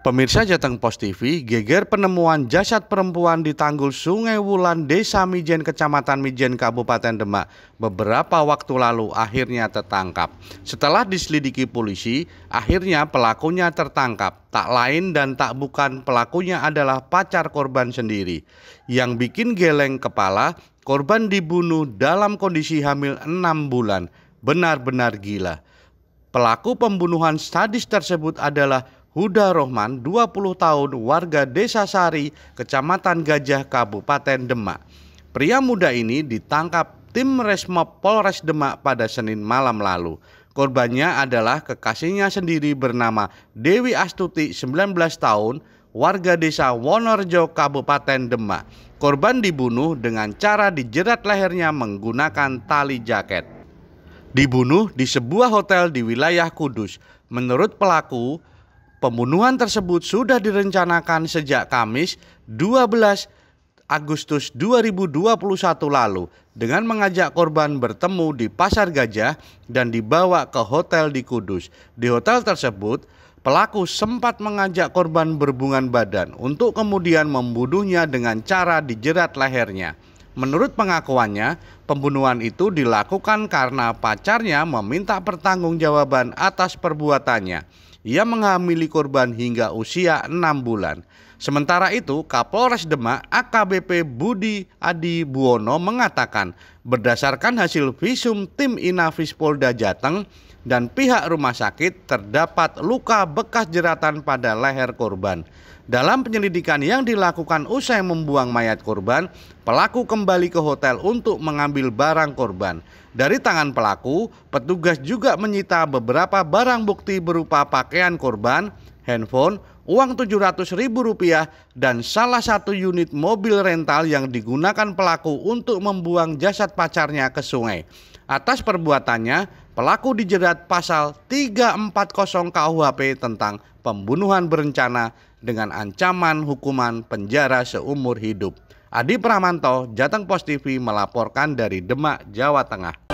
Pemirsa Jateng Pos TV, geger penemuan jasad perempuan di Tanggul Sungai Wulan, Desa Mijen, Kecamatan Mijen, Kabupaten Demak beberapa waktu lalu akhirnya tertangkap. Setelah diselidiki polisi, akhirnya pelakunya tertangkap. Tak lain dan tak bukan, pelakunya adalah pacar korban sendiri. Yang bikin geleng kepala, korban dibunuh dalam kondisi hamil 6 bulan. Benar-benar gila. Pelaku pembunuhan sadis tersebut adalah Huda Rohman, 20 tahun, warga Desa Sari, Kecamatan Gajah, Kabupaten Demak. Pria muda ini ditangkap tim Resmob Polres Demak pada Senin malam lalu. Korbannya adalah kekasihnya sendiri bernama Dewi Astuti, 19 tahun, warga Desa Wonorejo, Kabupaten Demak. Korban dibunuh dengan cara dijerat lehernya menggunakan tali jaket. Dibunuh di sebuah hotel di wilayah Kudus. Menurut pelaku, pembunuhan tersebut sudah direncanakan sejak Kamis 12 Agustus 2021 lalu dengan mengajak korban bertemu di Pasar Gajah dan dibawa ke hotel di Kudus. Di hotel tersebut, pelaku sempat mengajak korban berhubungan badan untuk kemudian membunuhnya dengan cara dijerat lehernya. Menurut pengakuannya, pembunuhan itu dilakukan karena pacarnya meminta pertanggungjawaban atas perbuatannya. Ia menghamili korban hingga usia 6 bulan. Sementara itu, Kapolres Demak AKBP Budi Adi Buwono mengatakan, berdasarkan hasil visum tim Inafis Polda Jateng dan pihak rumah sakit, terdapat luka bekas jeratan pada leher korban. Dalam penyelidikan yang dilakukan usai membuang mayat korban, pelaku kembali ke hotel untuk mengambil barang korban. Dari tangan pelaku, petugas juga menyita beberapa barang bukti berupa pakaian korban, handphone, uang Rp700.000, dan salah satu unit mobil rental yang digunakan pelaku untuk membuang jasad pacarnya ke sungai. Atas perbuatannya, pelaku dijerat pasal 340 KUHP tentang pembunuhan berencana dengan ancaman hukuman penjara seumur hidup. Adi Pramanto, Jateng Pos TV melaporkan dari Demak, Jawa Tengah.